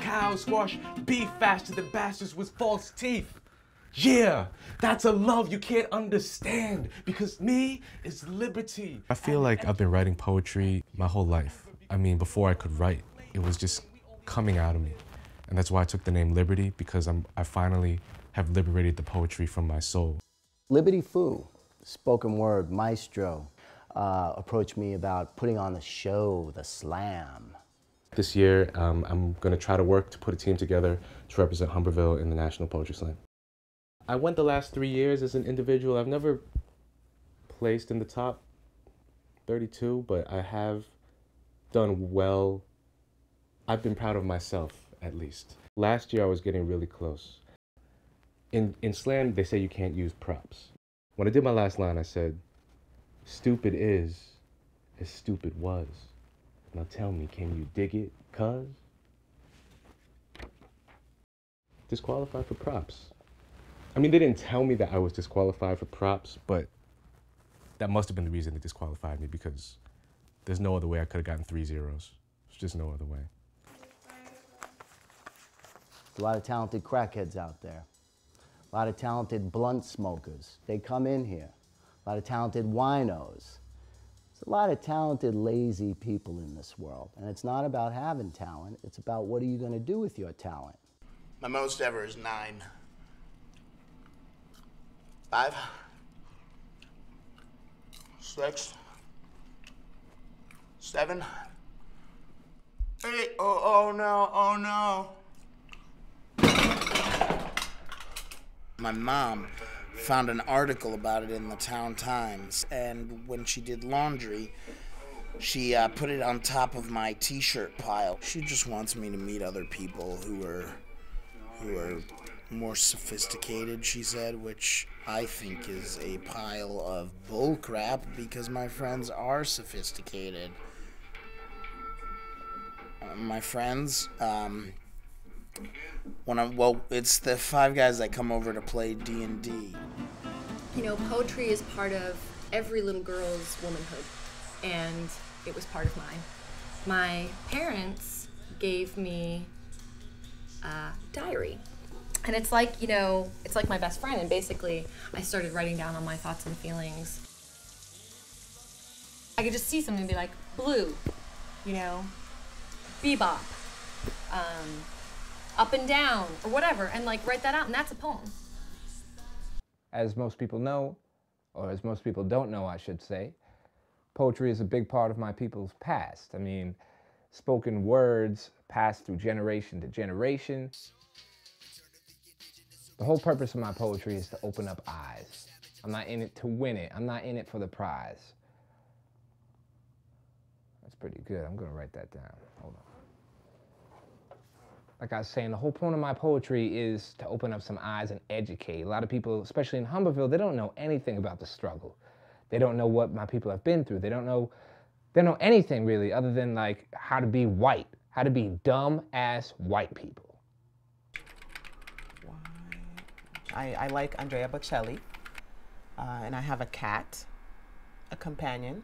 cows, squash beef faster than bastards with false teeth. Yeah, that's a love you can't understand, because me is liberty. I feel like I've been writing poetry my whole life. I mean, before I could write, it was just coming out of me. And that's why I took the name Liberty, because I finally have liberated the poetry from my soul. Liberty Fu, spoken word maestro, approached me about putting on the show, the slam. This year, I'm gonna try to work to put a team together to represent Humberville in the National Poetry Slam. I went the last 3 years as an individual. I've never placed in the top 32, but I have done well. I've been proud of myself, at least. Last year, I was getting really close. In slam, they say you can't use props. When I did my last line, I said, "Stupid is as stupid was. Now tell me, can you dig it, cuz?" Disqualified for props. I mean, they didn't tell me that I was disqualified for props, but that must have been the reason they disqualified me, because there's no other way I could have gotten 3 zeros. There's just no other way. A lot of talented crackheads out there. A lot of talented blunt smokers. They come in here. A lot of talented winos. There's a lot of talented, lazy people in this world. And it's not about having talent. It's about what are you going to do with your talent. My most ever is 9. 5. 6. 7. 8. Oh no, oh no. My mom found an article about it in the Town Times, and when she did laundry, she put it on top of my t-shirt pile. She just wants me to meet other people who are more sophisticated, she said, which I think is a pile of bullcrap, because my friends are sophisticated. My friends, it's the 5 guys that come over to play D&D. You know, poetry is part of every little girl's womanhood, and it was part of mine. My parents gave me a diary, and it's like, you know, it's like my best friend, and basically I started writing down all my thoughts and feelings. I could just see something and be like, blue, you know, bebop, up and down, or whatever, and like write that out, and that's a poem. As most people know, or as most people don't know, I should say, poetry is a big part of my people's past. I mean, spoken words pass through generation to generation. The whole purpose of my poetry is to open up eyes. I'm not in it to win it. I'm not in it for the prize. That's pretty good. I'm gonna write that down. Hold on. Like I was saying, the whole point of my poetry is to open up some eyes and educate. A lot of people, especially in Humberville, they don't know anything about the struggle. They don't know what my people have been through. They don't know anything really other than like how to be white, how to be dumb-ass white people. I like Andrea Bocelli, and I have a cat, a companion.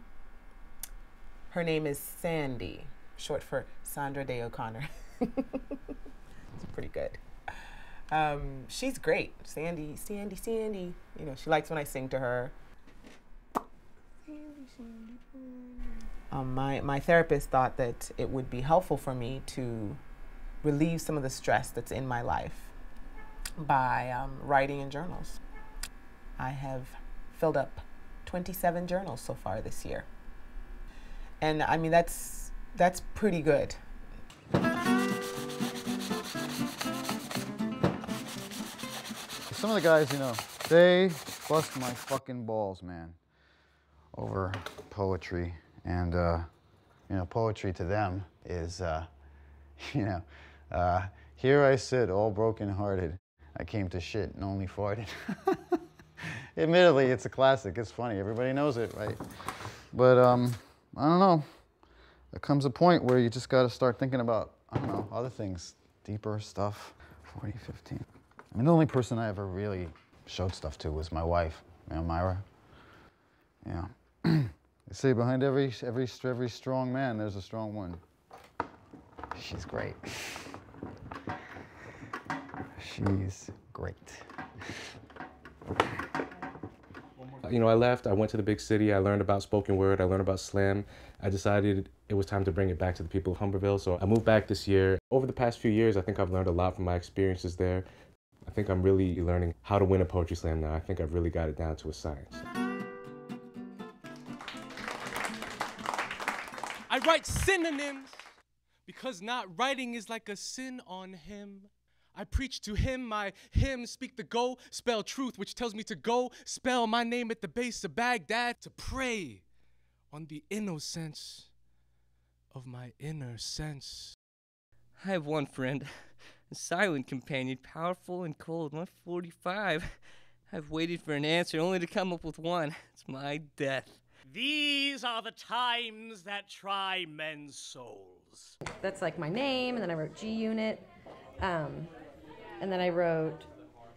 Her name is Sandy, short for Sandra Day O'Connor. It's pretty good. She's great. Sandy. You know, she likes when I sing to her. My therapist thought that it would be helpful for me to relieve some of the stress that's in my life by writing in journals. I have filled up 27 journals so far this year. And I mean, that's pretty good. Some of the guys, you know, they bust my fucking balls, man, over poetry. And, you know, poetry to them is, you know, here I sit all broken-hearted. I came to shit and only farted. Admittedly, it's a classic. It's funny. Everybody knows it, right? But, I don't know. There comes a point where you just got to start thinking about, I don't know, other things, deeper stuff. 40, 15. I mean, the only person I ever really showed stuff to was my wife, you know, Myra. Yeah. They say behind every strong man, there's a strong woman. She's great. She's great. You know, I left, I went to the big city, I learned about spoken word, I learned about slam. I decided it was time to bring it back to the people of Humberville, so I moved back this year. Over the past few years, I think I've learned a lot from my experiences there. I think I'm really learning how to win a poetry slam now. I think I've really got it down to a science. I write synonyms because not writing is like a sin on him. I preach to him, my hymn, speak the go, spell truth, which tells me to go, spell my name at the base of Baghdad, to pray on the innocence of my inner sense. I have one friend, a silent companion, powerful and cold, 145. I've waited for an answer only to come up with one. It's my death. These are the times that try men's souls. That's like my name, and then I wrote G Unit. And then I wrote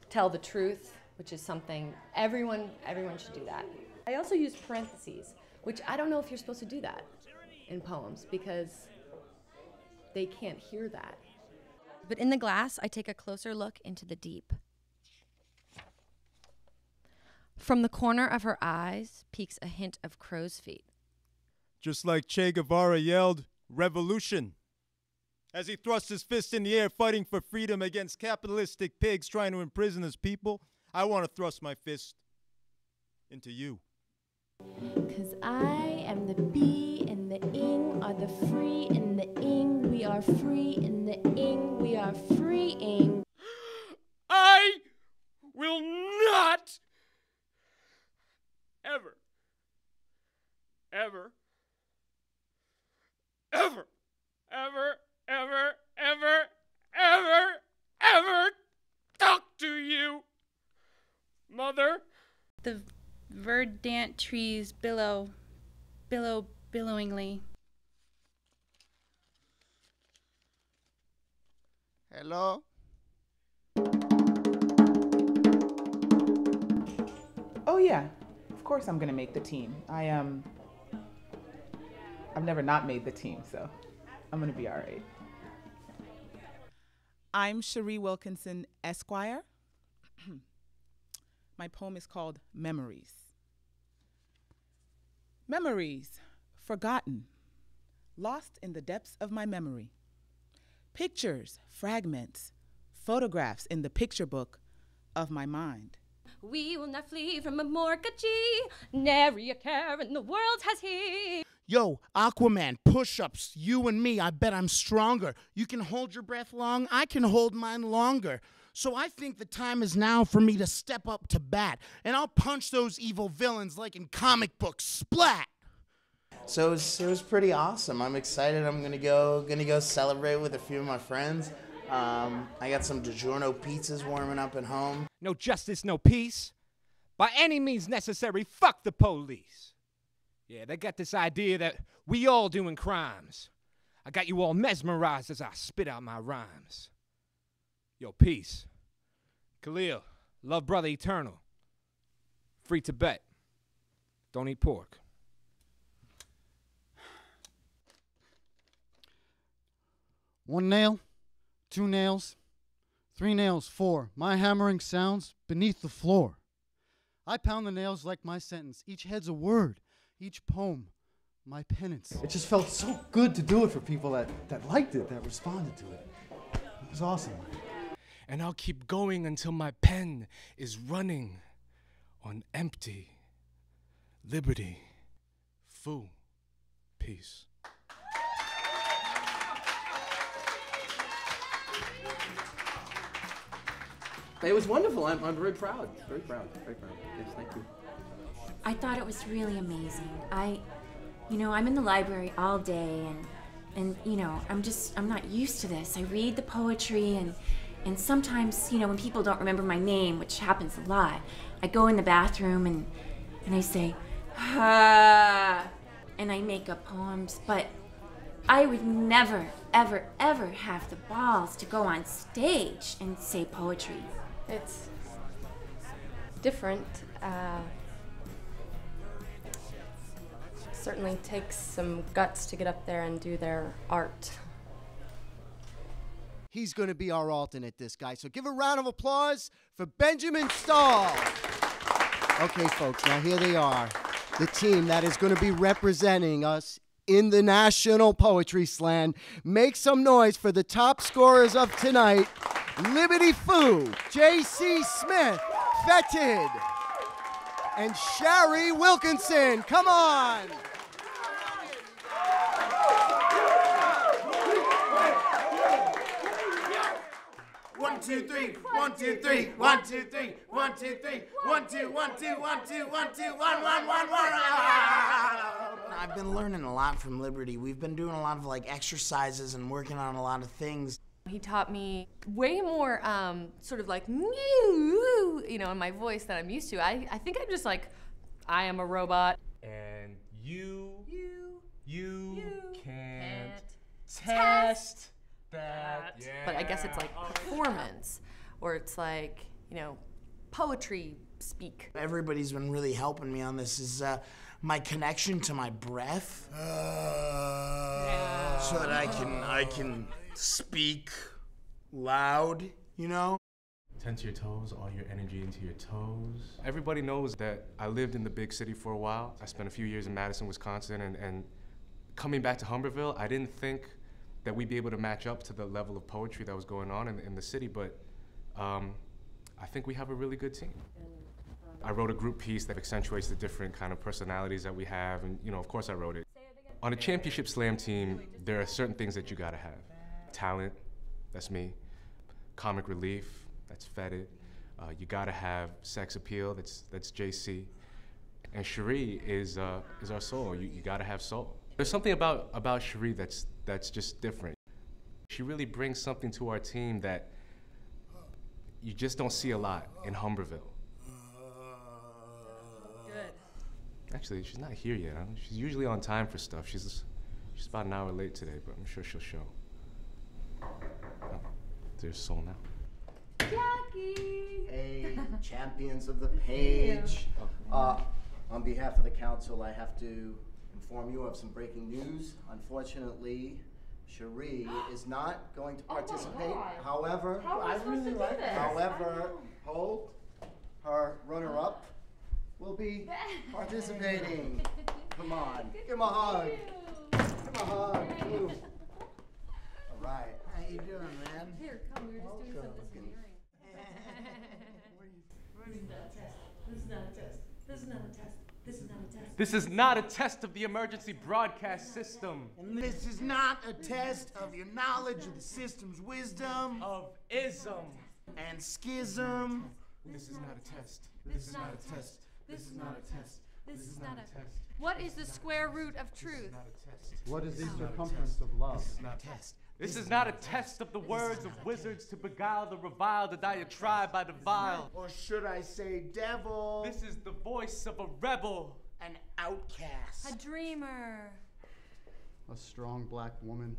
Tell the Truth, which is something everyone should do that. I also used parentheses, which I don't know if you're supposed to do that in poems because they can't hear that. But in the glass, I take a closer look into the deep. From the corner of her eyes peeks a hint of crow's feet. Just like Che Guevara yelled, "Revolution," as he thrust his fist in the air fighting for freedom against capitalistic pigs trying to imprison his people, I want to thrust my fist into you. 'Cause I am the bee and the ing are the free in the ing. We are free in the ing. We are freeing. I will not ever, ever, ever, ever, ever, ever, ever, ever talk to you, Mother. The verdant trees billow billowingly. Hello? Oh yeah, of course I'm gonna make the team. I've never not made the team, so I'm gonna be all right. I'm Cherie Wilkinson, Esquire. My poem is called Memories. Memories, forgotten, lost in the depths of my memory. Pictures, fragments, photographs in the picture book of my mind. We will not flee from a mortgagee. Nary a care in the world has he. Yo, Aquaman, push-ups, you and me, I bet I'm stronger. You can hold your breath long, I can hold mine longer. So I think the time is now for me to step up to bat, and I'll punch those evil villains like in comic books, splat! So it was pretty awesome. I'm excited. I'm gonna go celebrate with a few of my friends. I got some DiGiorno pizzas warming up at home. No justice, no peace. By any means necessary, fuck the police. Yeah, they got this idea that we all doing crimes. I got you all mesmerized as I spit out my rhymes. Yo, peace. Khalil, love brother eternal. Free Tibet. Don't eat pork. One nail, two nails, three nails, four. My hammering sounds beneath the floor. I pound the nails like my sentence. Each head's a word, each poem, my penance. It just felt so good to do it for people that liked it, that responded to it. It was awesome. And I'll keep going until my pen is running on empty. Liberty, foo, peace. It was wonderful. I'm very proud. Very proud. Very proud. Yes, thank you. I thought it was really amazing. I'm in the library all day and I'm not used to this. I read the poetry and sometimes, when people don't remember my name, which happens a lot, I go in the bathroom and I say, ah, and I make up poems, but I would never, ever, ever have the balls to go on stage and say poetry. It's different. Certainly takes some guts to get up there and do their art. he's going to be our alternate, this guy. So give a round of applause for Benjamin Stahl. Okay, folks, now here they are, the team that is going to be representing us in the National Poetry Slam. Make some noise for the top scorers of tonight, Liberty Fu, J.C. Smith, Fetid, and Shari Wilkinson. Come on. 1, 2, 3, 1, 2, 3, 1, 2, 3, 1, 2, 3, 1, 2, 1, 2, 1, 2, 1, 2, 1, 1, 1, 1. I've been learning a lot from Liberty. We've been doing a lot of like exercises and working on a lot of things. He taught me way more sort of like, you know, in my voice that I'm used to. I think I'm just like, I am a robot. And you can't test that. Yeah. But I guess it's like performance, or it's like, you know, poetry speak. Everybody's been really helping me on this is my connection to my breath, so that I can speak loud, you know? Tense your toes, all your energy into your toes. Everybody knows that I lived in the big city for a while. I spent a few years in Madison, Wisconsin, and coming back to Humberville, I didn't think that we'd be able to match up to the level of poetry that was going on in the city, but I think we have a really good team. I wrote a group piece that accentuates the different kind of personalities that we have, and you know, of course I wrote it. On a championship slam team, there are certain things that you gotta have. Talent, that's me. Comic relief, that's Fetid. You gotta have sex appeal, that's JC. And Cherie is our soul. You gotta have soul. There's something about Cherie that's just different. She really brings something to our team that you just don't see a lot in Humberville. Good. Actually, she's not here yet. She's usually on time for stuff. She's about an hour late today, but I'm sure she'll show. Oh, there's soul now. Jackie! Hey, champions of the page. On behalf of the council, I have to inform you of some breaking news. Unfortunately, Cherie is not going to participate. However, however, hold, her runner-up will be participating. Come on, give him a hug. Give him a hug. Ooh. All right. How you doing, man? Here, come, we were just doing something engineering. This is not a test. This is not a test. This is not a test. This is not a test of the emergency broadcast system. And this is not a test of your knowledge of the system's wisdom. Of ism. And schism. This is not a test. This is not a test. This is not a test. This is not a test. What is the square root of truth? What is the circumference of love? This is not a test. This is not a test of the words of wizards to beguile the reviled, the diatribe by the vile. Or should I say devil? This is the voice of a rebel. An outcast. A dreamer. A strong black woman.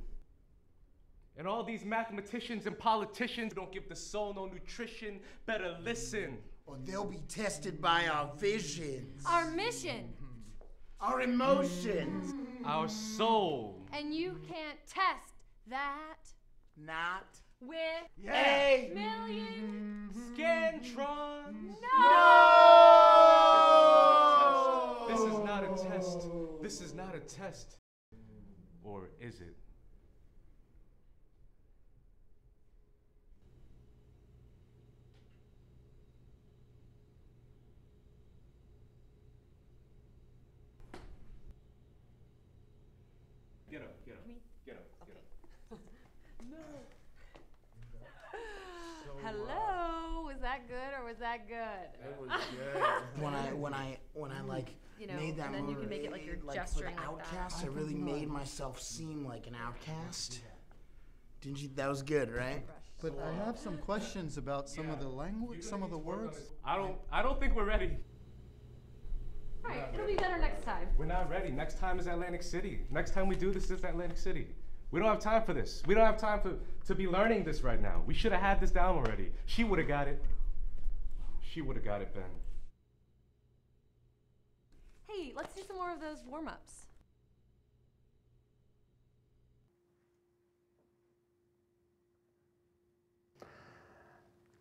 And all these mathematicians and politicians don't give the soul no nutrition. Better listen. Or they'll be tested by our visions. Our mission. Our emotions. Our soul. And you can't test that. Not. With a million Scantrons. No! This is not a test. This is not a test. Or is it? Get up, get up, get up, get up. No. Hello. Was that good or was that good? That was good. when I like made that and then move, you can make it like you're for gesturing the like outcast, that. I really made myself seem like an outcast. Didn't you? That was good, right? But I have some questions about some of the language, some of the words. I don't think we're ready. All right, it'll be better next time. We're not ready. Next time is Atlantic City. Next time we do this is Atlantic City. We don't have time for this. We don't have time to be learning this right now. We should have had this down already. She would have got it. She would have got it, Ben. Hey, let's do some more of those warm-ups.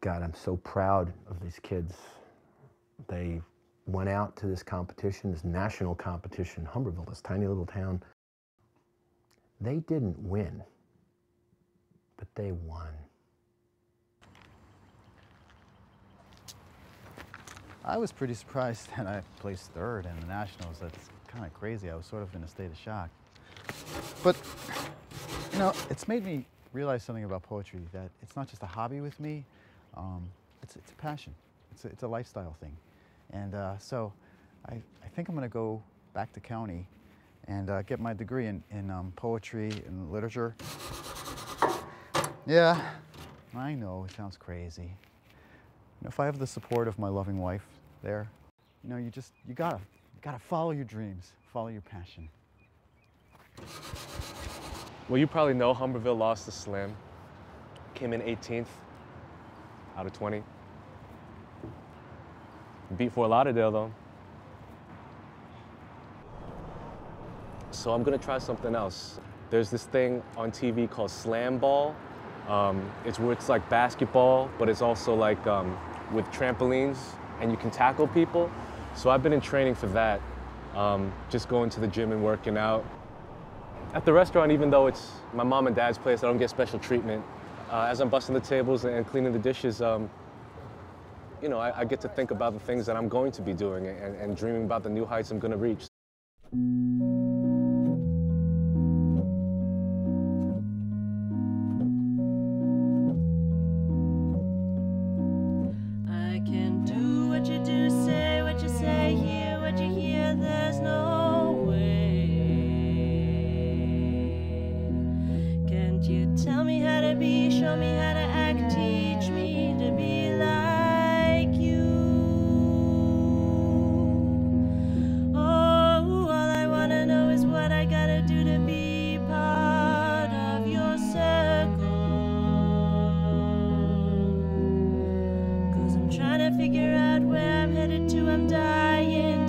God, I'm so proud of these kids. They went out to this competition, this national competition, Humberville, this tiny little town. They didn't win, but they won. I was pretty surprised that I placed third in the nationals. That's kind of crazy. I was sort of in a state of shock. But, you know, it's made me realize something about poetry, that it's not just a hobby with me, it's a passion. It's a lifestyle thing. And so I think I'm going to go back to county and get my degree in poetry and literature. Yeah, I know, it sounds crazy. You know, if I have the support of my loving wife there, you know, you gotta follow your dreams, follow your passion. Well, you probably know Humberville lost the Slam. Came in 18th out of 20. Beat Fort Lauderdale, though. So I'm gonna try something else. There's this thing on TV called slam ball. It's where it's like basketball, but it's also like with trampolines, and you can tackle people. So I've been in training for that, just going to the gym and working out. At the restaurant, even though it's my mom and dad's place, I don't get special treatment. As I'm busting the tables and cleaning the dishes, you know, I get to think about the things that I'm going to be doing and dreaming about the new heights I'm gonna reach. I can do what you do, say what you say, hear what you hear, there's no way. Can't you tell me how to be, show me how to act, teach me to be like you? Oh, all I wanna know is what I gotta do to be part of your circle. 'Cause I'm trying to figure out where I'm headed to, I'm dying